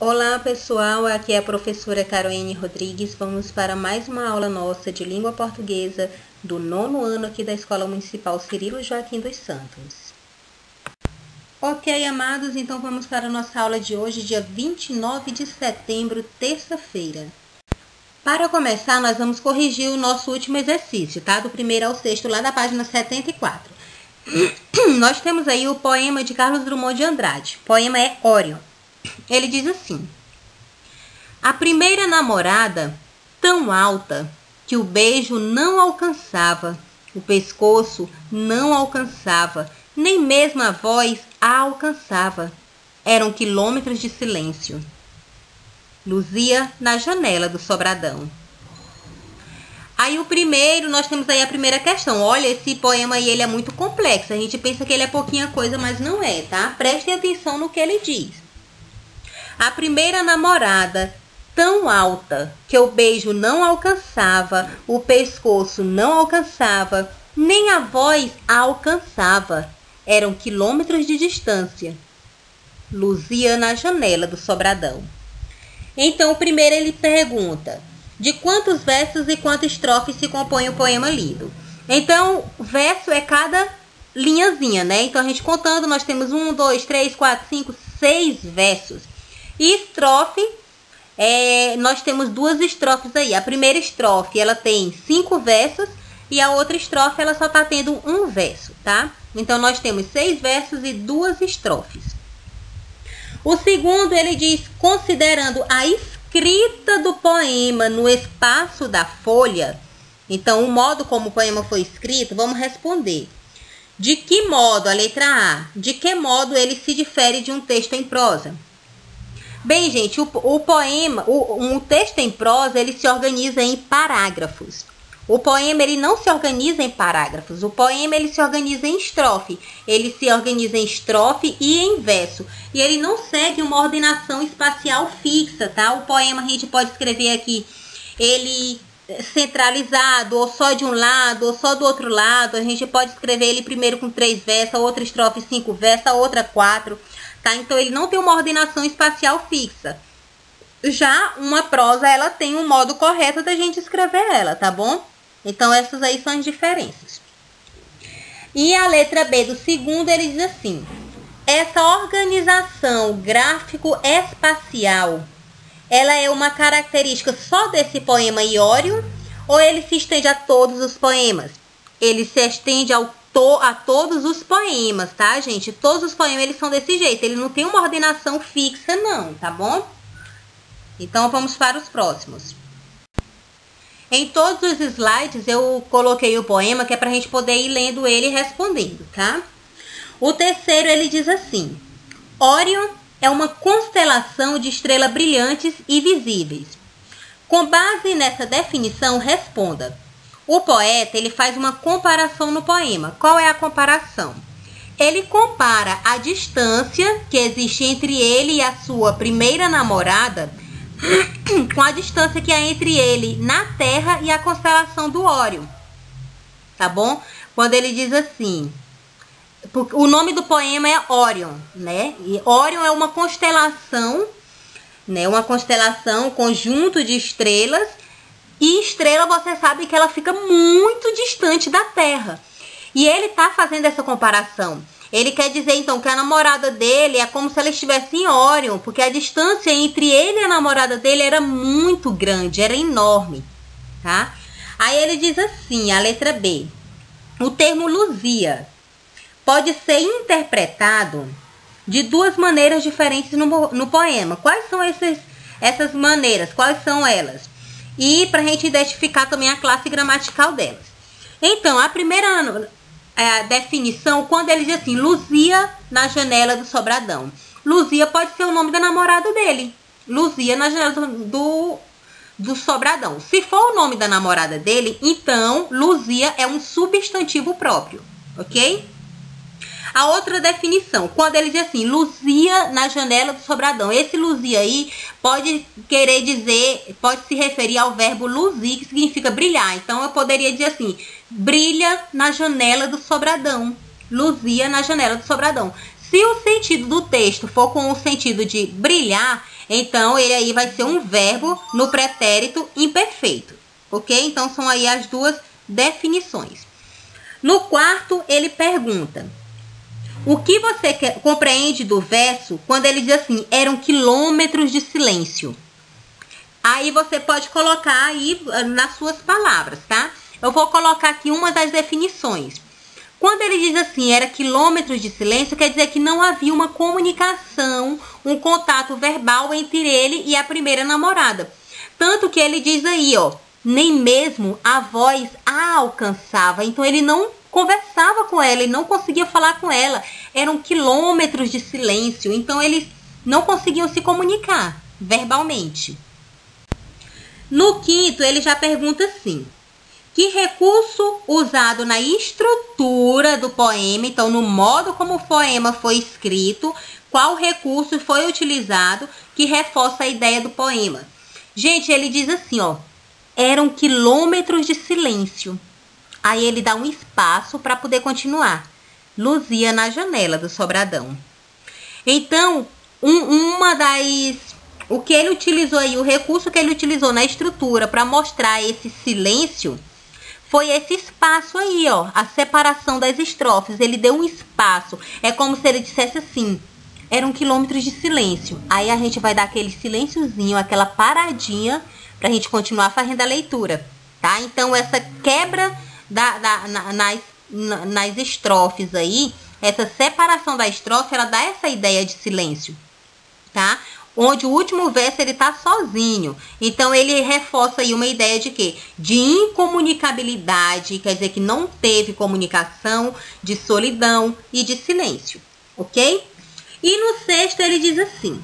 Olá pessoal, aqui é a professora Caroline Rodrigues. Vamos para mais uma aula nossa de língua portuguesa do 9º ano aqui da Escola Municipal Cirilo Joaquim dos Santos. Ok, amados, então vamos para a nossa aula de hoje, dia 29 de setembro, terça-feira. Para começar, nós vamos corrigir o nosso último exercício, tá? Do primeiro ao sexto, lá da página 74. Nós temos aí o poema de Carlos Drummond de Andrade. O poema é Orion. Ele diz assim: a primeira namorada, tão alta que o beijo não alcançava, o pescoço não alcançava, nem mesmo a voz a alcançava. Eram quilômetros de silêncio. Luzia na janela do sobradão. Aí nós temos aí a primeira questão. Olha, esse poema aí, ele é muito complexo. A gente pensa que ele é pouquinha coisa, mas não é, tá? Prestem atenção no que ele diz. A primeira namorada, tão alta que o beijo não alcançava, o pescoço não alcançava, nem a voz a alcançava. Eram quilômetros de distância. Luzia na janela do sobradão. Então, o primeiro ele pergunta: de quantos versos e quantas estrofes se compõe o poema lido? Então, verso é cada linhazinha, né? Então, a gente contando, nós temos 1, 2, 3, 4, 5, 6 versos. E estrofe, nós temos 2 estrofes aí. A primeira estrofe, ela tem 5 versos e a outra estrofe, ela só tá tendo 1 verso, tá? Então, nós temos 6 versos e 2 estrofes. O segundo, ele diz, considerando a escrita do poema no espaço da folha. Então, o modo como o poema foi escrito, vamos responder. De que modo, a letra A, de que modo ele se difere de um texto em prosa? Bem, gente, o poema, um texto em prosa, ele se organiza em parágrafos. O poema, ele não se organiza em parágrafos. O poema, ele se organiza em estrofe. Ele se organiza em estrofe e em verso. E ele não segue uma ordenação espacial fixa, tá? O poema a gente pode escrever aqui, ele centralizado, ou só de um lado, ou só do outro lado. A gente pode escrever ele primeiro com 3 versos, a outra estrofe 5 versos, a outra 4. Tá? Então, ele não tem uma ordenação espacial fixa. Já uma prosa, ela tem um modo correto da gente escrever ela, tá bom? Então, essas aí são as diferenças. E a letra B do segundo, ele diz assim: essa organização gráfico-espacial, ela é uma característica só desse poema Orion, ou ele se estende a todos os poemas? Ele se estende a todos os poemas, tá, gente? Todos os poemas, eles são desse jeito. Ele não tem uma ordenação fixa, não, tá bom? Então, vamos para os próximos. Em todos os slides, eu coloquei o poema, que é pra gente poder ir lendo ele e respondendo, tá? O terceiro, ele diz assim: Orion é uma constelação de estrelas brilhantes e visíveis. Com base nessa definição, responda. O poeta, ele faz uma comparação no poema. Qual é a comparação? Ele compara a distância que existe entre ele e a sua primeira namorada com a distância que há entre ele na Terra e a constelação do Órion. Tá bom? Quando ele diz assim, o nome do poema é Orion, né? E Orion é uma constelação, né? Uma constelação, um conjunto de estrelas. E estrela, você sabe que ela fica muito distante da Terra. E ele tá fazendo essa comparação. Ele quer dizer, então, que a namorada dele é como se ela estivesse em Orion, porque a distância entre ele e a namorada dele era muito grande, era enorme, tá? Aí ele diz assim, a letra B: o termo Luzia pode ser interpretado de 2 maneiras diferentes no poema. Quais são essas maneiras? Quais são elas? E para a gente identificar também a classe gramatical delas. Então, a primeira definição, quando ele diz assim, Luzia na janela do sobradão. Luzia pode ser o nome da namorada dele. Luzia na janela do sobradão. Se for o nome da namorada dele, então Luzia é um substantivo próprio, ok? A outra definição, quando ele diz assim, Luzia na janela do sobradão. Esse Luzia aí pode querer dizer, pode se referir ao verbo luzir, que significa brilhar. Então, eu poderia dizer assim, brilha na janela do sobradão. Luzia na janela do sobradão. Se o sentido do texto for com o sentido de brilhar, então ele aí vai ser um verbo no pretérito imperfeito, ok? Então são aí as duas definições. No quarto, ele pergunta: o que você compreende do verso quando ele diz assim, eram quilômetros de silêncio? Aí você pode colocar aí nas suas palavras, tá? Eu vou colocar aqui uma das definições. Quando ele diz assim, era quilômetros de silêncio, quer dizer que não havia uma comunicação, um contato verbal entre ele e a primeira namorada. Tanto que ele diz aí, ó, nem mesmo a voz a alcançava. Então ele não conversava com ela, ele não conseguia falar com ela. Eram quilômetros de silêncio, então eles não conseguiam se comunicar verbalmente. No quinto, ele já pergunta assim: que recurso usado na estrutura do poema, então no modo como o poema foi escrito, qual recurso foi utilizado que reforça a ideia do poema? Gente, ele diz assim, ó, eram quilômetros de silêncio. Aí ele dá um espaço para poder continuar. Luzia na janela do sobradão. Então, o que ele utilizou aí, o recurso que ele utilizou na estrutura para mostrar esse silêncio, foi esse espaço aí, ó, a separação das estrofes. Ele deu um espaço. É como se ele dissesse assim, eram quilômetros de silêncio. Aí a gente vai dar aquele silênciozinho, aquela paradinha, pra gente continuar fazendo a leitura, tá? Então, essa quebra nas estrofes aí, essa separação da estrofe, ela dá essa ideia de silêncio, tá? Onde o último verso ele tá sozinho. Então ele reforça aí uma ideia de quê? De incomunicabilidade, quer dizer que não teve comunicação, de solidão e de silêncio, ok? E no sexto ele diz assim: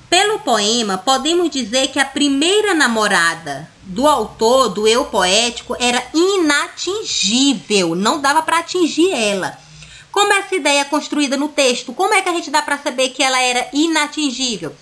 pelo poema, podemos dizer que a primeira namorada do autor, do eu poético, era inatingível, não dava para atingir ela. Como essa ideia é construída no texto? Como é que a gente dá para saber que ela era inatingível?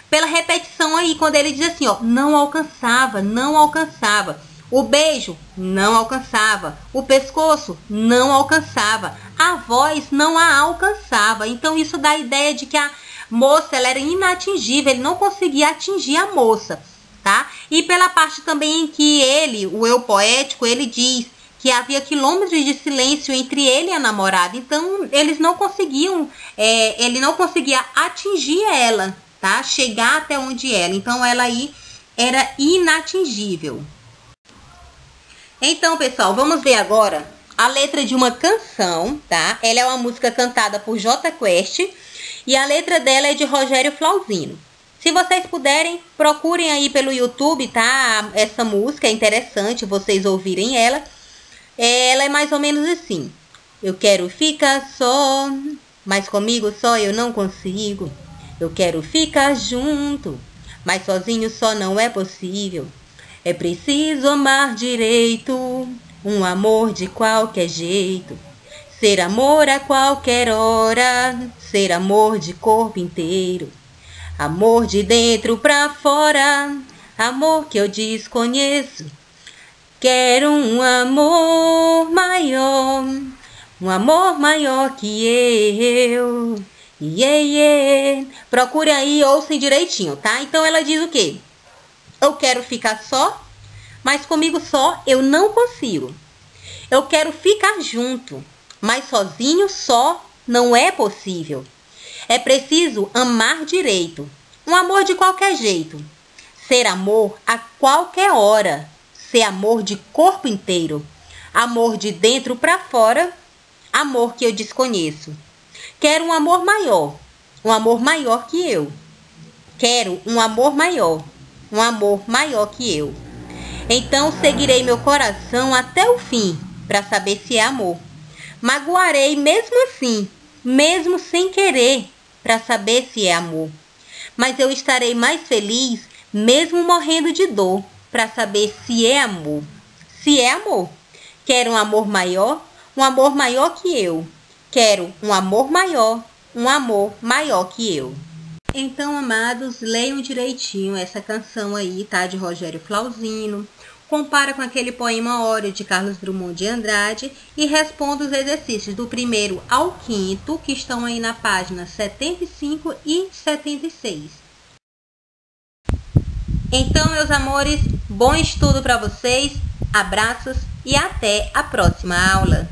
Pela repetição aí, quando ele diz assim, ó, não alcançava, não alcançava. O beijo, não alcançava. O pescoço, não alcançava. A voz não a alcançava. Então, isso dá a ideia de que a moça ela era inatingível, ele não conseguia atingir a moça, tá? E pela parte também em que ele, o eu poético, ele diz que havia quilômetros de silêncio entre ele e a namorada. Então, eles não conseguiam, ele não conseguia atingir ela, tá? Chegar até onde ela. Então, ela aí era inatingível. Então, pessoal, vamos ver agora a letra de uma canção, tá? Ela é uma música cantada por Jota Quest e a letra dela é de Rogério Flauzino. Se vocês puderem, procurem aí pelo YouTube, tá? Essa música é interessante vocês ouvirem ela. Ela é mais ou menos assim: eu quero ficar só, mas comigo só eu não consigo. Eu quero ficar junto, mas sozinho só não é possível. É preciso amar direito, um amor de qualquer jeito. Ser amor a qualquer hora, ser amor de corpo inteiro. Amor de dentro pra fora, amor que eu desconheço. Quero um amor maior que eu. Yeah. Procure aí, ouçam direitinho, tá? Então ela diz o quê? Eu quero ficar só, mas comigo só eu não consigo. Eu quero ficar junto, mas sozinho só não é possível. É preciso amar direito, um amor de qualquer jeito. Ser amor a qualquer hora, ser amor de corpo inteiro. Amor de dentro para fora, amor que eu desconheço. Quero um amor maior que eu. Quero um amor maior que eu. Então seguirei meu coração até o fim, para saber se é amor. Magoarei mesmo assim, mesmo sem querer, para saber se é amor. Mas eu estarei mais feliz, mesmo morrendo de dor, para saber se é amor. Se é amor. Quero um amor maior que eu. Quero um amor maior que eu. Então, amados, leiam direitinho essa canção aí, tá? De Rogério Flauzino. compara com aquele poema Óreo de Carlos Drummond de Andrade e responda os exercícios do 1º ao 5º, que estão aí na página 75 e 76. Então, meus amores, bom estudo para vocês, abraços e até a próxima aula!